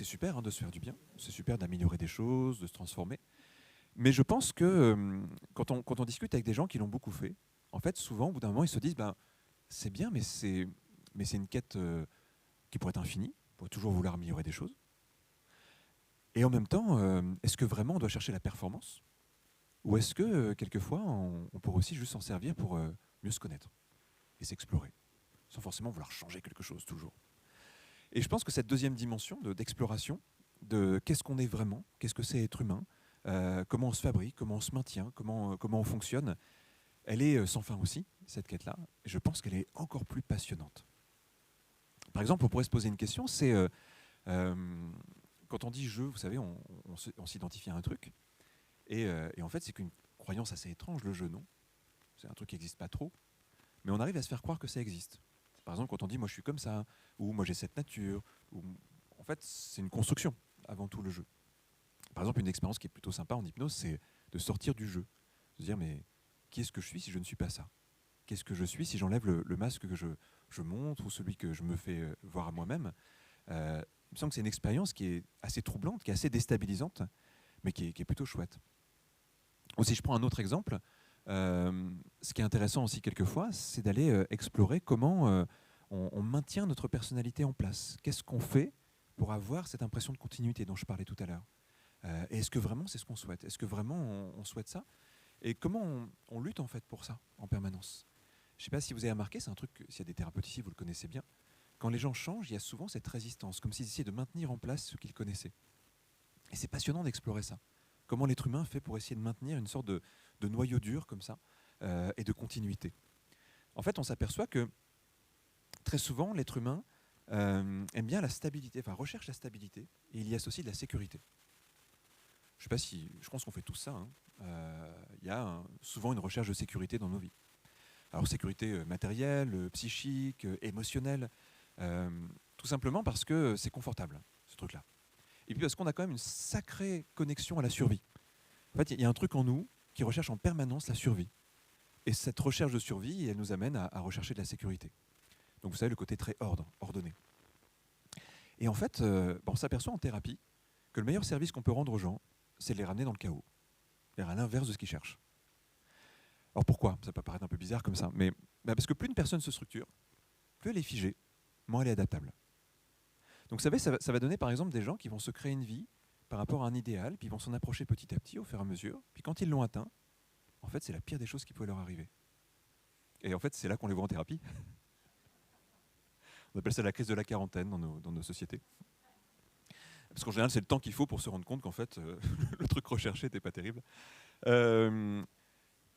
super de se faire du bien, c'est super d'améliorer des choses, de se transformer. Mais je pense que quand on discute avec des gens qui l'ont beaucoup fait, en fait, souvent, au bout d'un moment, ils se disent, ben, c'est bien, mais c'est une quête qui pourrait être infinie, on pourrait toujours vouloir améliorer des choses. Et en même temps, est-ce que vraiment on doit chercher la performance? Ou est-ce que, quelquefois, on pourrait aussi juste s'en servir pour mieux se connaître et s'explorer, sans forcément vouloir changer quelque chose toujours? Et je pense que cette deuxième dimension d'exploration, de qu'est-ce qu'on est vraiment, qu'est-ce que c'est être humain, comment on se fabrique, comment on se maintient, comment on fonctionne, elle est sans fin aussi, cette quête-là. Et je pense qu'elle est encore plus passionnante. Par exemple, on pourrait se poser une question, c'est quand on dit je, vous savez, on s'identifie à un truc, et en fait, c'est qu'une croyance assez étrange, le jeu, non? C'est un truc qui n'existe pas trop, mais on arrive à se faire croire que ça existe. Par exemple, quand on dit moi je suis comme ça, ou moi j'ai cette nature, ou en fait c'est une construction avant tout le jeu. Par exemple, une expérience qui est plutôt sympa en hypnose, c'est de sortir du jeu, de se dire mais qui est-ce que je suis si je ne suis pas ça? Qu'est-ce que je suis si j'enlève le masque que je montre ou celui que je me fais voir à moi-même? Il me semble que c'est une expérience qui est assez troublante, qui est assez déstabilisante, mais qui est plutôt chouette. Ou si je prends un autre exemple, ce qui est intéressant aussi quelquefois, c'est d'aller explorer comment on maintient notre personnalité en place. Qu'est-ce qu'on fait pour avoir cette impression de continuité dont je parlais tout à l'heure? Et est-ce que vraiment c'est ce qu'on souhaite? Est-ce que vraiment on souhaite ça? Et comment on lutte en fait pour ça en permanence? Je ne sais pas si vous avez remarqué, c'est un truc, s'il y a des thérapeutes ici, vous le connaissez bien. Quand les gens changent, il y a souvent cette résistance, comme s'ils essayaient de maintenir en place ce qu'ils connaissaient. Et c'est passionnant d'explorer ça. Comment l'être humain fait pour essayer de maintenir une sorte de noyau dur comme ça, et de continuité. En fait, on s'aperçoit que très souvent, l'être humain aime bien la stabilité, enfin recherche la stabilité, et il y associe de la sécurité. Je sais pas si, je pense qu'on fait tout ça. Il y a souvent une recherche de sécurité dans nos vies. Alors sécurité matérielle, psychique, émotionnelle, tout simplement parce que c'est confortable, ce truc-là. Et puis parce qu'on a quand même une sacrée connexion à la survie. En fait, il y a un truc en nous qui recherche en permanence la survie. Et cette recherche de survie, elle nous amène à rechercher de la sécurité. Donc vous savez, le côté très ordonné. Et en fait, on s'aperçoit en thérapie que le meilleur service qu'on peut rendre aux gens, c'est de les ramener dans le chaos, à l'inverse de ce qu'ils cherchent. Alors pourquoi? Ça peut paraître un peu bizarre comme ça, mais parce que plus une personne se structure, plus elle est figée, moins elle est adaptable. Donc vous savez, ça va donner par exemple des gens qui vont se créer une vie par rapport à un idéal, puis ils vont s'en approcher petit à petit au fur et à mesure, puis quand ils l'ont atteint, en fait c'est la pire des choses qui pouvait leur arriver. Et en fait c'est là qu'on les voit en thérapie. On appelle ça la crise de la quarantaine dans nos sociétés. Parce qu'en général c'est le temps qu'il faut pour se rendre compte qu'en fait le truc recherché n'était pas terrible.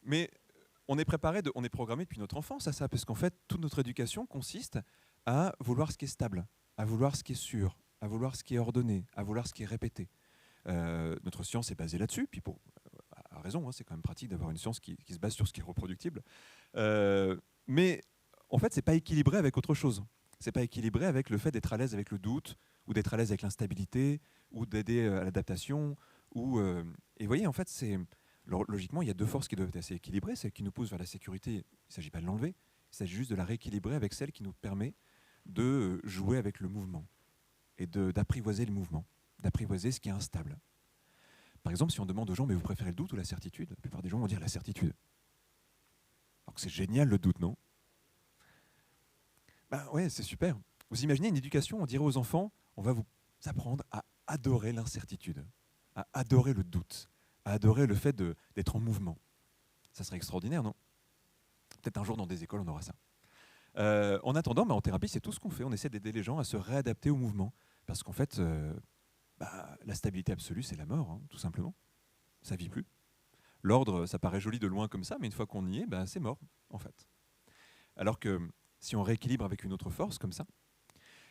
Mais on est préparé, on est programmé depuis notre enfance à ça, parce qu'en fait toute notre éducation consiste à vouloir ce qui est stable, à vouloir ce qui est sûr, à vouloir ce qui est ordonné, à vouloir ce qui est répété. Notre science est basée là-dessus, puis à raison, c'est quand même pratique d'avoir une science qui se base sur ce qui est reproductible. Mais en fait, c'est pas équilibré avec autre chose. C'est pas équilibré avec le fait d'être à l'aise avec le doute, ou d'être à l'aise avec l'instabilité, ou d'aider à l'adaptation. Et vous voyez, en fait, logiquement, il y a deux forces qui doivent être assez équilibrées. Celle qui nous pousse vers la sécurité, il ne s'agit pas de l'enlever, il s'agit juste de la rééquilibrer avec celle qui nous permet de jouer avec le mouvement et d'apprivoiser le mouvement, d'apprivoiser ce qui est instable. Par exemple, si on demande aux gens, mais vous préférez le doute ou la certitude? La plupart des gens vont dire la certitude. Alors que c'est génial le doute, non? Ouais, c'est super. Vous imaginez une éducation, on dirait aux enfants, on va vous apprendre à adorer l'incertitude, à adorer le doute, à adorer le fait d'être en mouvement. Ça serait extraordinaire, non? Peut-être un jour dans des écoles, on aura ça. En attendant, en thérapie, c'est tout ce qu'on fait. On essaie d'aider les gens à se réadapter au mouvement. Parce qu'en fait, la stabilité absolue, c'est la mort, tout simplement. Ça ne vit plus. L'ordre, ça paraît joli de loin comme ça, mais une fois qu'on y est, c'est mort, en fait. Alors que si on rééquilibre avec une autre force, comme ça.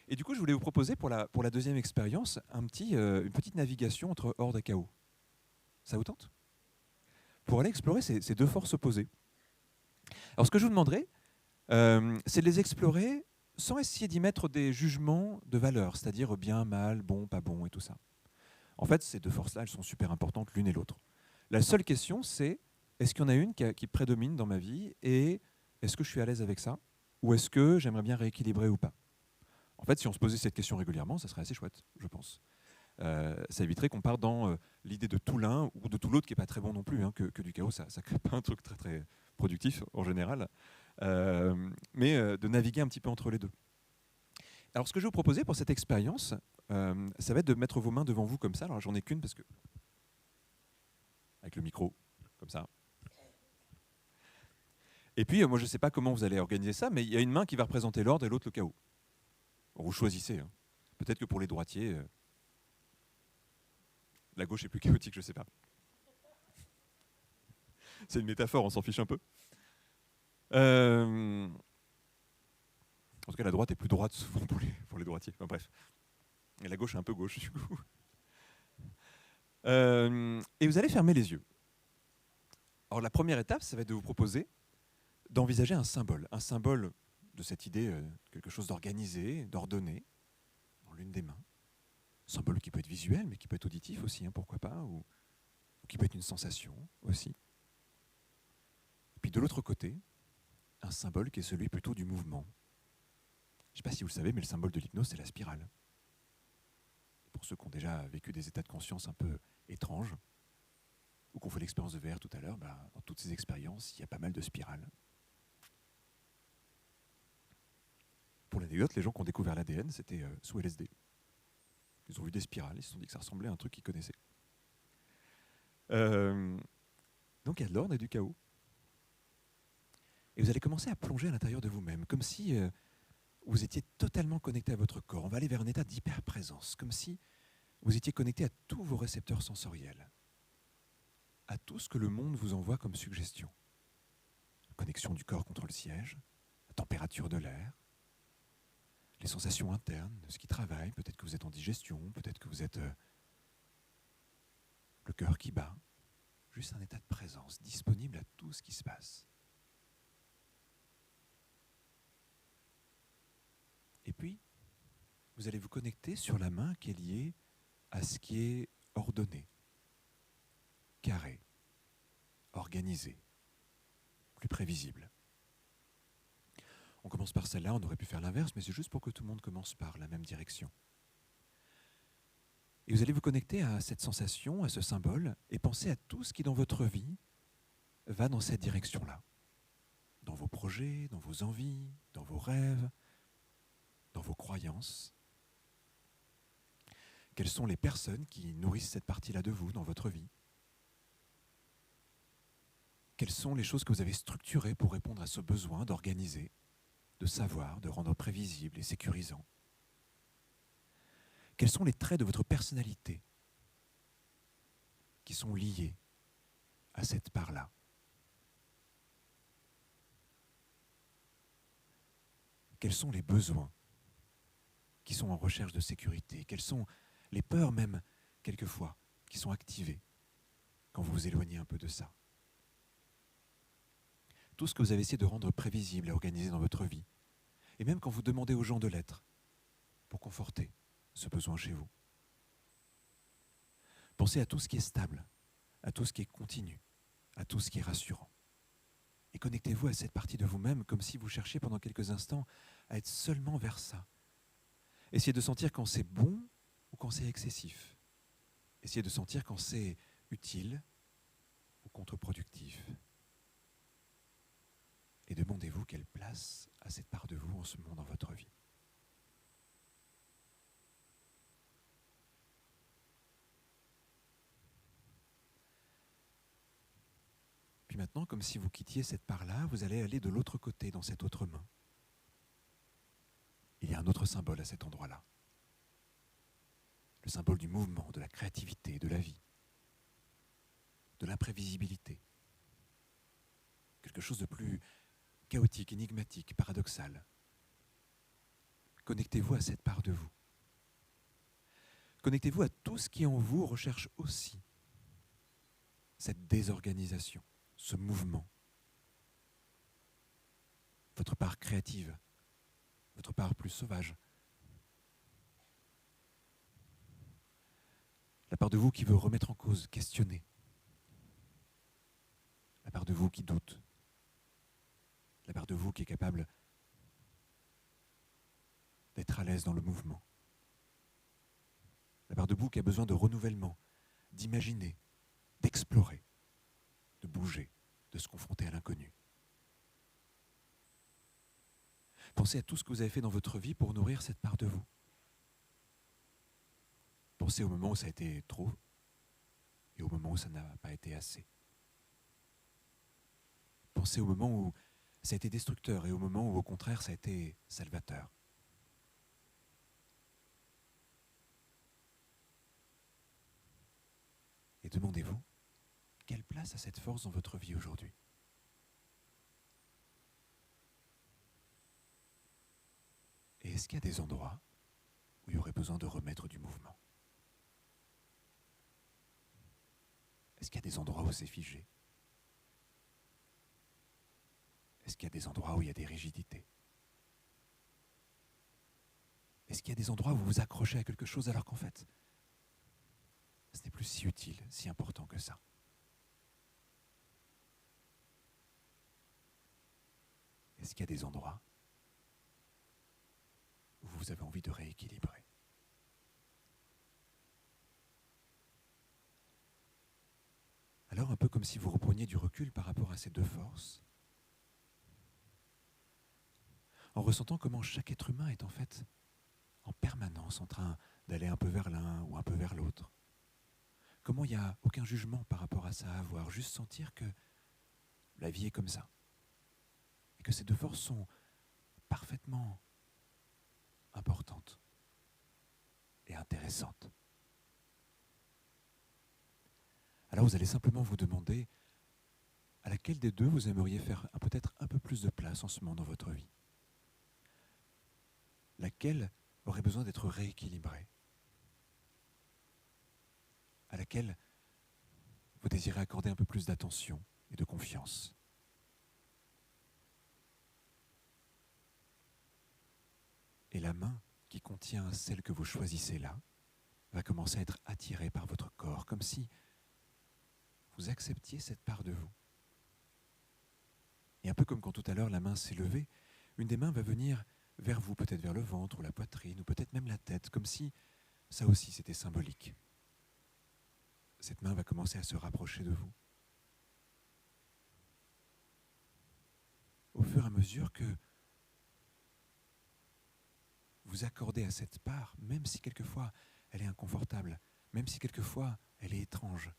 Et du coup, je voulais vous proposer, pour la deuxième expérience, une petite navigation entre ordre et chaos. Ça vous tente? Pour aller explorer ces deux forces opposées. Alors, ce que je vous demanderai, c'est de les explorer sans essayer d'y mettre des jugements de valeur, c'est-à-dire bien, mal, bon, pas bon et tout ça. En fait, ces deux forces-là, elles sont super importantes l'une et l'autre. La seule question, c'est est-ce qu'il y en a une qui prédomine dans ma vie et est-ce que je suis à l'aise avec ça ou est-ce que j'aimerais bien rééquilibrer ou pas? En fait, si on se posait cette question régulièrement, ça serait assez chouette, je pense. Ça éviterait qu'on parte dans l'idée de tout l'un ou de tout l'autre qui n'est pas très bon non plus, hein, que du chaos, ça ne crée pas un truc très très productif en général, mais de naviguer un petit peu entre les deux. Alors ce que je vais vous proposer pour cette expérience, ça va être de mettre vos mains devant vous comme ça. Alors j'en ai qu'une parce que avec le micro, comme ça. Et puis moi je ne sais pas comment vous allez organiser ça, mais il y a une main qui va représenter l'ordre et l'autre le chaos. Bon, vous choisissez. Hein. Peut-être que pour les droitiers, la gauche est plus chaotique, je ne sais pas. C'est une métaphore, on s'en fiche un peu. En tout cas, la droite est plus droite souvent pour les droitiers. Enfin, bref. Et la gauche est un peu gauche, du coup. Et vous allez fermer les yeux. Alors, la première étape, ça va être de vous proposer d'envisager un symbole de cette idée, quelque chose d'organisé, d'ordonné, dans l'une des mains. Un symbole qui peut être visuel, mais qui peut être auditif aussi, hein, pourquoi pas, ou qui peut être une sensation aussi. Et puis de l'autre côté, un symbole qui est celui plutôt du mouvement. Je ne sais pas si vous le savez, mais le symbole de l'hypnose, c'est la spirale. Pour ceux qui ont déjà vécu des états de conscience un peu étranges, ou qu'on fait l'expérience de VR tout à l'heure, dans toutes ces expériences, il y a pas mal de spirales. Pour l'anecdote, les gens qui ont découvert l'ADN, c'était sous LSD. Ils ont vu des spirales, ils se sont dit que ça ressemblait à un truc qu'ils connaissaient. Donc il y a de l'ordre et du chaos. Et vous allez commencer à plonger à l'intérieur de vous-même, comme si vous étiez totalement connecté à votre corps. On va aller vers un état d'hyper-présence, comme si vous étiez connecté à tous vos récepteurs sensoriels, à tout ce que le monde vous envoie comme suggestion. Connexion du corps contre le siège, la température de l'air, les sensations internes de ce qui travaille. Peut-être que vous êtes en digestion, peut-être que vous êtes le cœur qui bat. Juste un état de présence, disponible à tout ce qui se passe. Et puis, vous allez vous connecter sur la main qui est liée à ce qui est ordonné, carré, organisé, plus prévisible. On commence par celle-là, on aurait pu faire l'inverse, mais c'est juste pour que tout le monde commence par la même direction. Et vous allez vous connecter à cette sensation, à ce symbole, et penser à tout ce qui dans votre vie va dans cette direction-là. Dans vos projets, dans vos envies, dans vos rêves, dans vos croyances. Quelles sont les personnes qui nourrissent cette partie-là de vous dans votre vie? Quelles sont les choses que vous avez structurées pour répondre à ce besoin d'organiser, de savoir, de rendre prévisible et sécurisant? Quels sont les traits de votre personnalité qui sont liés à cette part-là? Quels sont les besoins qui sont en recherche de sécurité? Quelles sont les peurs même, quelquefois, qui sont activées quand vous vous éloignez un peu de ça? Tout ce que vous avez essayé de rendre prévisible et organisé dans votre vie. Et même quand vous demandez aux gens de l'être, pour conforter ce besoin chez vous. Pensez à tout ce qui est stable, à tout ce qui est continu, à tout ce qui est rassurant. Et connectez-vous à cette partie de vous-même comme si vous cherchiez pendant quelques instants à être seulement vers ça. Essayez de sentir quand c'est bon ou quand c'est excessif. Essayez de sentir quand c'est utile ou contre-productif. Et demandez-vous quelle place a cette part de vous en ce moment dans votre vie. Puis maintenant, comme si vous quittiez cette part-là, vous allez aller de l'autre côté, dans cette autre main. Il y a un autre symbole à cet endroit-là. Le symbole du mouvement, de la créativité, de la vie, de l'imprévisibilité. Quelque chose de plus chaotique, énigmatique, paradoxal. Connectez-vous à cette part de vous. Connectez-vous à tout ce qui en vous recherche aussi cette désorganisation, ce mouvement. Votre part créative, votre part plus sauvage. La part de vous qui veut remettre en cause, questionner. La part de vous qui doute. La part de vous qui est capable d'être à l'aise dans le mouvement. La part de vous qui a besoin de renouvellement, d'imaginer, d'explorer, de bouger, de se confronter à l'inconnu. Pensez à tout ce que vous avez fait dans votre vie pour nourrir cette part de vous. Pensez au moment où ça a été trop et au moment où ça n'a pas été assez. Pensez au moment où ça a été destructeur et au moment où, au contraire, ça a été salvateur. Et demandez-vous, quelle place a cette force dans votre vie aujourd'hui ? Et est-ce qu'il y a des endroits où il y aurait besoin de remettre du mouvement ? Est-ce qu'il y a des endroits où c'est figé ? Est-ce qu'il y a des endroits où il y a des rigidités ? Est-ce qu'il y a des endroits où vous vous accrochez à quelque chose alors qu'en fait, ce n'est plus si utile, si important que ça ? Est-ce qu'il y a des endroits où vous avez envie de rééquilibrer ? Alors, un peu comme si vous repreniez du recul par rapport à ces deux forces, en ressentant comment chaque être humain est en fait en permanence en train d'aller un peu vers l'un ou un peu vers l'autre. Comment il n'y a aucun jugement par rapport à ça à avoir, juste sentir que la vie est comme ça. Et que ces deux forces sont parfaitement importantes et intéressantes. Alors vous allez simplement vous demander à laquelle des deux vous aimeriez faire peut-être un peu plus de place en ce moment dans votre vie. Laquelle aurait besoin d'être rééquilibrée, à laquelle vous désirez accorder un peu plus d'attention et de confiance. Et la main qui contient celle que vous choisissez là va commencer à être attirée par votre corps, comme si vous acceptiez cette part de vous. Et un peu comme quand tout à l'heure la main s'est levée, une des mains va venir vers vous, peut-être vers le ventre ou la poitrine, ou peut-être même la tête, comme si ça aussi c'était symbolique. Cette main va commencer à se rapprocher de vous. Au fur et à mesure que vous accordez à cette part, même si quelquefois elle est inconfortable, même si quelquefois elle est étrange,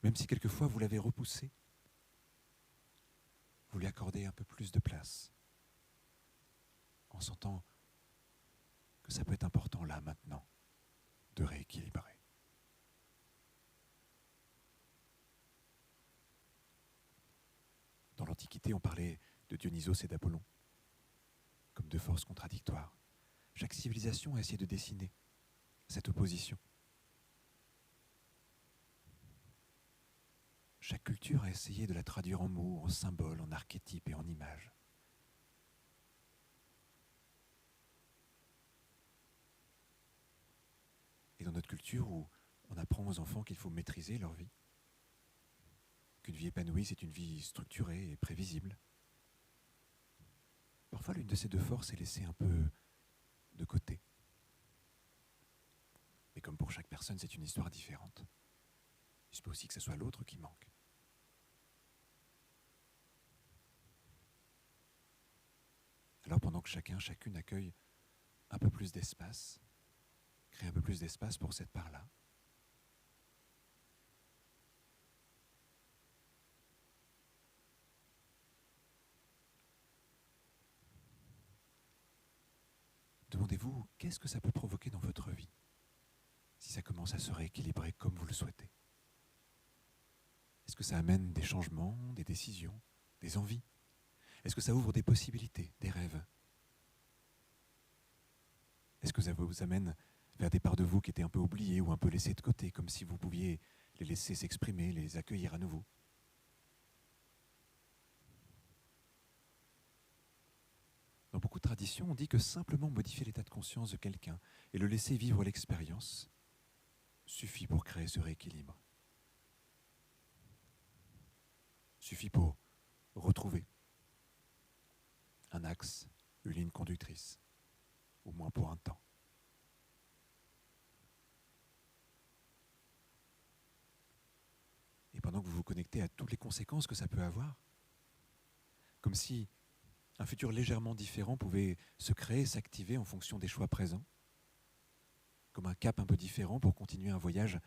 même si quelquefois vous l'avez repoussée, vous lui accordez un peu plus de place, en sentant que ça peut être important là, maintenant, de rééquilibrer. Dans l'Antiquité, on parlait de Dionysos et d'Apollon comme deux forces contradictoires. Chaque civilisation a essayé de dessiner cette opposition. Chaque culture a essayé de la traduire en mots, en symboles, en archétypes et en images. Et dans notre culture où on apprend aux enfants qu'il faut maîtriser leur vie, qu'une vie épanouie, c'est une vie structurée et prévisible, parfois l'une de ces deux forces est laissée un peu de côté. Mais comme pour chaque personne, c'est une histoire différente. Il se peut aussi que ce soit l'autre qui manque. Alors pendant que chacun, chacune accueille un peu plus d'espace, crée un peu plus d'espace pour cette part-là, demandez-vous qu'est-ce que ça peut provoquer dans votre vie si ça commence à se rééquilibrer comme vous le souhaitez. Est-ce que ça amène des changements, des décisions, des envies ? Est-ce que ça ouvre des possibilités, des rêves ? Est-ce que ça vous amène vers des parts de vous qui étaient un peu oubliées ou un peu laissées de côté, comme si vous pouviez les laisser s'exprimer, les accueillir à nouveau ? Dans beaucoup de traditions, on dit que simplement modifier l'état de conscience de quelqu'un et le laisser vivre l'expérience suffit pour créer ce rééquilibre. Suffit pour retrouver un axe, une ligne conductrice, au moins pour un temps. maintenant que vous vous connectez à toutes les conséquences que ça peut avoir. Comme si un futur légèrement différent pouvait se créer, s'activer en fonction des choix présents. Comme un cap un peu différent pour continuer un voyage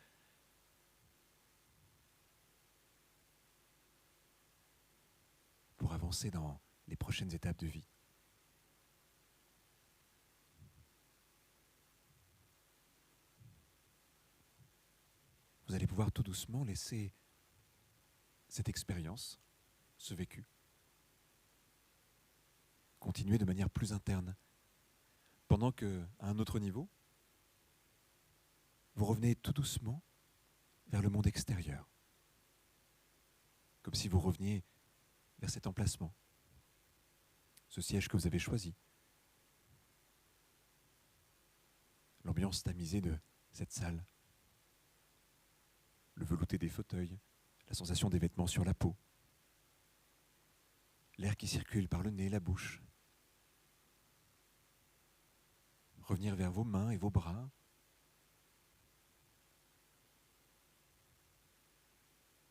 pour avancer dans les prochaines étapes de vie. Vous allez pouvoir tout doucement laisser cette expérience, ce vécu, continuer de manière plus interne, pendant qu'à un autre niveau, vous revenez tout doucement vers le monde extérieur, comme si vous reveniez vers cet emplacement, ce siège que vous avez choisi, l'ambiance tamisée de cette salle, le velouté des fauteuils, la sensation des vêtements sur la peau, l'air qui circule par le nez, la bouche. Revenir vers vos mains et vos bras.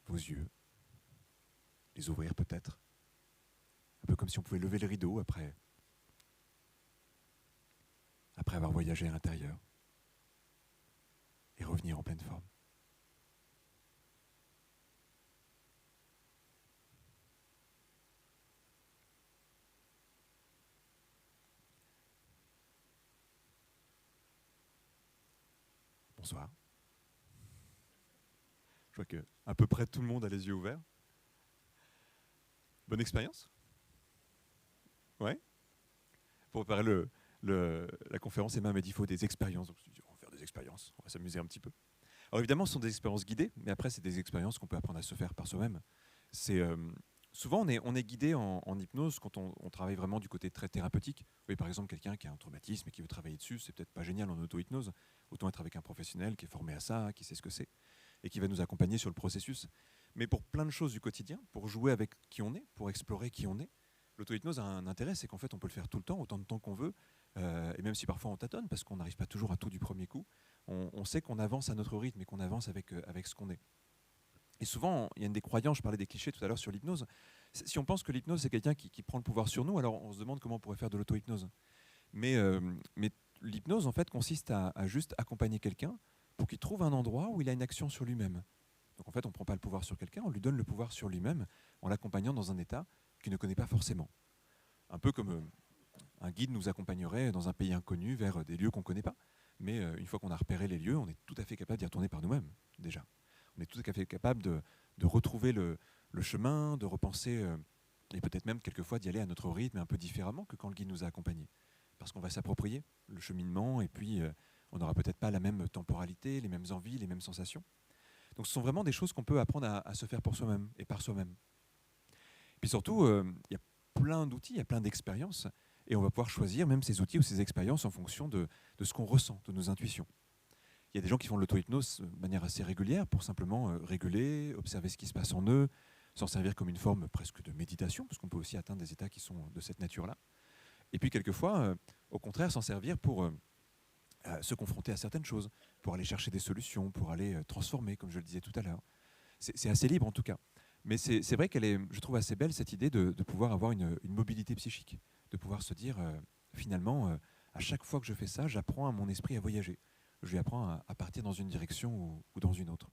Vos yeux. Les ouvrir peut-être. Un peu comme si on pouvait lever le rideau après avoir voyagé à l'intérieur. Et revenir en pleine forme. Bonsoir. Je vois que à peu près tout le monde a les yeux ouverts. Bonne expérience? Ouais. Pour préparer la conférence, Emma m'a dit qu'il faut des expériences. Donc je me suis dit, on va faire des expériences, on va s'amuser un petit peu. Alors évidemment, ce sont des expériences guidées, mais après, c'est des expériences qu'on peut apprendre à se faire par soi-même. Souvent, on est guidé en hypnose quand on travaille vraiment du côté très thérapeutique. Vous voyez, par exemple, quelqu'un qui a un traumatisme et qui veut travailler dessus, c'est peut-être pas génial en auto-hypnose. Autant être avec un professionnel qui est formé à ça, qui sait ce que c'est, et qui va nous accompagner sur le processus. Mais pour plein de choses du quotidien, pour jouer avec qui on est, pour explorer qui on est, l'auto-hypnose a un intérêt, c'est qu'en fait, on peut le faire tout le temps, autant de temps qu'on veut, et même si parfois on tâtonne, parce qu'on n'arrive pas toujours à tout du premier coup, on sait qu'on avance à notre rythme et qu'on avance avec ce qu'on est. Et souvent, il y a une des croyances, je parlais des clichés tout à l'heure sur l'hypnose. Si on pense que l'hypnose, c'est quelqu'un qui prend le pouvoir sur nous, alors on se demande comment on pourrait faire de l'auto-hypnose. Mais l'hypnose, en fait, consiste à juste accompagner quelqu'un pour qu'il trouve un endroit où il a une action sur lui-même. Donc en fait, on ne prend pas le pouvoir sur quelqu'un, on lui donne le pouvoir sur lui-même en l'accompagnant dans un état qu'il ne connaît pas forcément. Un peu comme un guide nous accompagnerait dans un pays inconnu vers des lieux qu'on ne connaît pas. Mais une fois qu'on a repéré les lieux, on est tout à fait capable d'y retourner par nous-mêmes, déjà. On est tout à fait capable de retrouver le chemin, de repenser, et peut-être même quelquefois d'y aller à notre rythme un peu différemment que quand le guide nous a accompagnés. Parce qu'on va s'approprier le cheminement et puis on n'aura peut-être pas la même temporalité, les mêmes envies, les mêmes sensations. Donc ce sont vraiment des choses qu'on peut apprendre à se faire pour soi-même et par soi-même. Puis surtout, il y a plein d'outils, il y a plein d'expériences, et on va pouvoir choisir même ces outils ou ces expériences en fonction de ce qu'on ressent, de nos intuitions. Il y a des gens qui font de l'auto-hypnose de manière assez régulière pour simplement réguler, observer ce qui se passe en eux, s'en servir comme une forme presque de méditation, parce qu'on peut aussi atteindre des états qui sont de cette nature-là. Et puis quelquefois, au contraire, s'en servir pour se confronter à certaines choses, pour aller chercher des solutions, pour aller transformer, comme je le disais tout à l'heure. C'est assez libre en tout cas. Mais c'est vrai qu'elle est, je trouve assez belle cette idée de pouvoir avoir une mobilité psychique, de pouvoir se dire finalement, à chaque fois que je fais ça, j'apprends à mon esprit à voyager. Je lui apprends à partir dans une direction ou dans une autre.